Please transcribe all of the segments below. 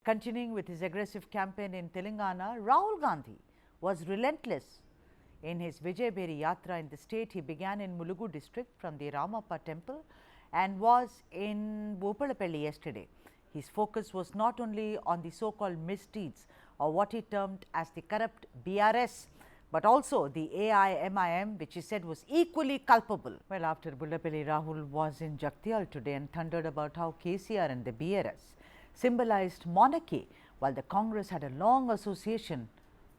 Continuing with his aggressive campaign in Telangana, Rahul Gandhi was relentless in his Vijayaberi Yatra in the state. He began in Mulugu district from the Ramappa temple and was in Bopalapalli yesterday. His focus was not only on the so-called misdeeds or what he termed as the corrupt BRS, but also the AIMIM, which he said was equally culpable. Well, after Bullapalli, Rahul was in Jagtial today and thundered about how KCR and the BRS symbolized monarchy, while the Congress had a long association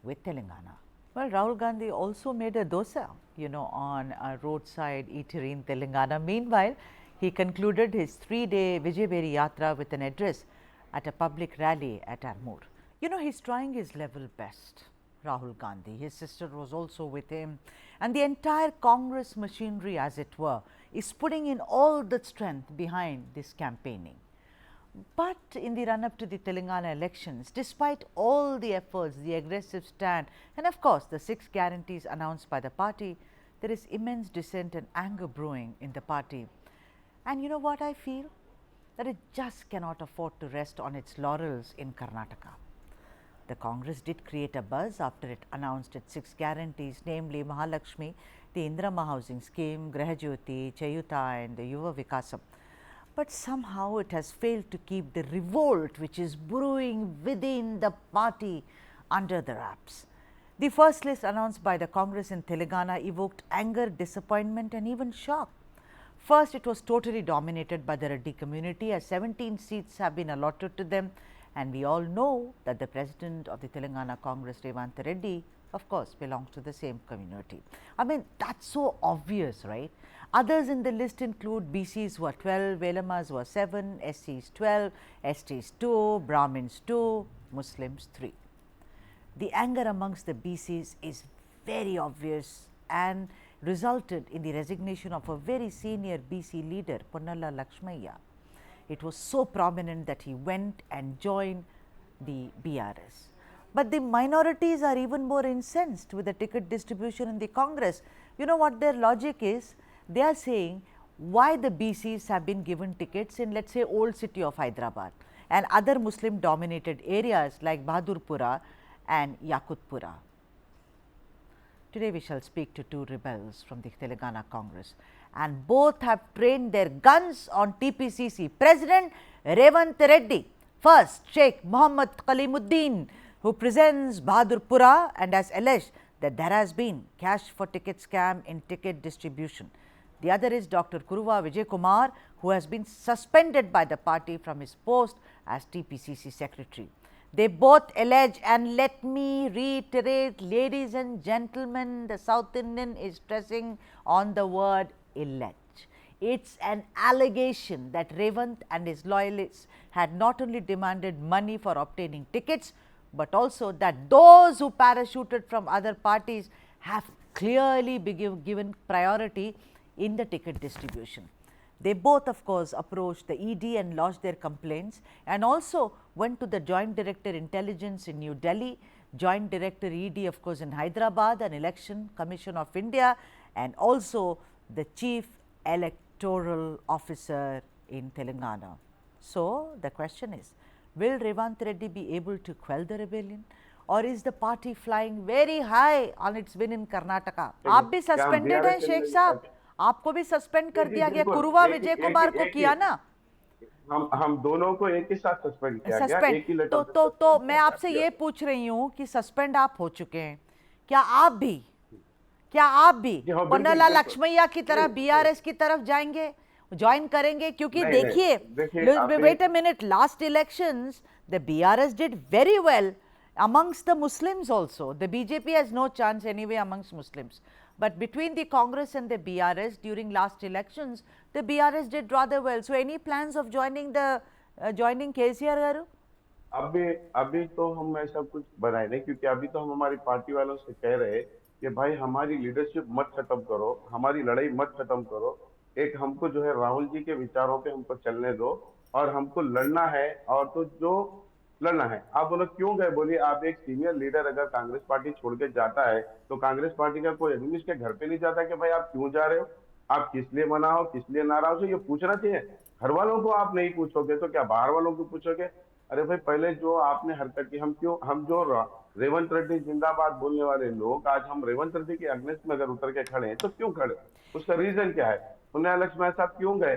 with Telangana. Well, Rahul Gandhi also made a dosa, on a roadside eatery in Telangana. Meanwhile, he concluded his 3-day Vijayaberi Yatra with an address at a public rally at Armoor. He's trying his level best, Rahul Gandhi. His sister was also with him, and the entire Congress machinery, as it were, is putting in all the strength behind this campaigning. But in the run-up to the Telangana elections, despite all the efforts, the aggressive stand, and of course the 6 guarantees announced by the party, there is immense dissent and anger brewing in the party. And you know what I feel? That it just cannot afford to rest on its laurels in Karnataka. The Congress did create a buzz after it announced its 6 guarantees, namely Mahalakshmi, the Indrama Housing Scheme, Grahajyoti, Chayuta and the Yuva Vikasam. But somehow it has failed to keep the revolt which is brewing within the party under the wraps. The first list announced by the Congress in Telangana evoked anger, disappointment and even shock. First, it was totally dominated by the Reddy community, as 17 seats have been allotted to them, and we all know that the president of the Telangana Congress, Revanth Reddy, of course, belongs to the same community. I mean, that's so obvious, right? Others in the list include BCs who are 12, Velamas who are 7, SCs 12, STs 2, Brahmins 2, Muslims 3. The anger amongst the BCs is very obvious and resulted in the resignation of a very senior BC leader, Ponnala Lakshmaiah. It was so prominent that he went and joined the BRS. But the minorities are even more incensed with the ticket distribution in the Congress. You know what their logic is? They are saying why the BCs have been given tickets in, let's say, old city of Hyderabad and other Muslim dominated areas like Bahadurpura and Yakutpura. Today we shall speak to 2 rebels from the Telangana Congress, and both have trained their guns on TPCC President Revanth Reddy. First, Shaik Mohd Kaleemudin, who presents Bahadurpura and has alleged that there has been cash for ticket scam in ticket distribution. The other is Dr. Kuruva Vijay Kumar, who has been suspended by the party from his post as TPCC secretary. They both allege, and let me reiterate, ladies and gentlemen, the South Indian is stressing on the word allege. It's an allegation that Revanth and his loyalists had not only demanded money for obtaining tickets, but also that those who parachuted from other parties have clearly been given priority in the ticket distribution. They both, of course, approached the ED and lodged their complaints, and also went to the Joint Director Intelligence in New Delhi, Joint Director ED, of course, in Hyderabad, and Election Commission of India, and also the Chief Electoral Officer in Telangana. So, the question is, will Revanth Reddy be able to quell the rebellion, or is the party flying very high on its win in Karnataka? आप भी suspended हैं शेख साहब, आपको भी suspend कर दिया गया, कुरुवा विजय कुमार को किया ना, हम दोनों को एक ही साथ सस्पेंड किया गया, एक ही लेटर तो मैं आपसे ये पूछ रही हूँ कि सस्पेंड आप हो चुके हैं, क्या आप भी पोन्नाला लक्ष्मैया की तरह बीआरएस की तरफ जाएंगे, ज्वाइन करेंगे? क्योंकि देखिए, wait a minute, last elections the BRS did very well amongst the Muslims also. The BJP has no chance anyway amongst Muslims. But between the Congress and the BRS during last elections, the BRS did rather well. So any plans of joining KCR garu? अभी तो हम ऐसा कुछ बनाए नहीं, क्योंकि अभी तो हम हमारी पार्टी वालों से कह रहे हैं कि भाई हमारी लीडरशिप मत खत्म करो, हमारी लड़ाई मत खत्म करो, एक हमको जो है राहुल जी के विचारों पे हमको चलने दो, और हमको लड़ना है, और तो जो लड़ना है। आप बोलो क्यों गए? बोलिए, आप एक सीनियर लीडर अगर कांग्रेस पार्टी छोड़ के जाता है तो कांग्रेस पार्टी का कोई आदमी उसके घर पे नहीं जाता कि भाई आप क्यों जा रहे हो, आप किस लिए मना हो, किस लिए नाराज हो, ये पूछना चाहिए। घर वालों को आप नहीं पूछोगे तो क्या बाहर वालों को पूछोगे? अरे भाई पहले जो आपने हरकत की, हम जो रेवंत रेड्डी जिंदाबाद बोलने वाले लोग, आज हम रेवंत रेड्डी के अगेंस्ट में अगर उतर के खड़े हैं तो क्यों खड़े? उसका रीजन क्या है? पुण्या लक्ष्मण साहब क्यों गए?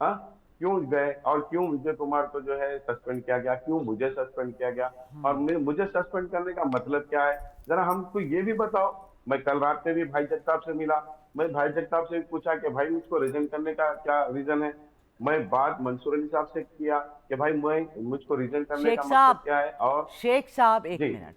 हाँ, क्यों गए? और क्यों विजय कुमार को जो है सस्पेंड किया गया, क्यों मुझे सस्पेंड किया गया, और मुझे सस्पेंड करने का मतलब क्या है? जरा हमको ये भी बताओ। मैं कल रात में भी भाई जगताप से मिला, मैं भाई जगताप से पूछा कि भाई मुझको रिजाइन करने का क्या रीजन है। मैं बात मंसूर अली साहब से किया कि भाई मैं मुझको रिजाइन करने शेख का मकसद साहब, क्या है। और शेख साहब एक जी मिनट,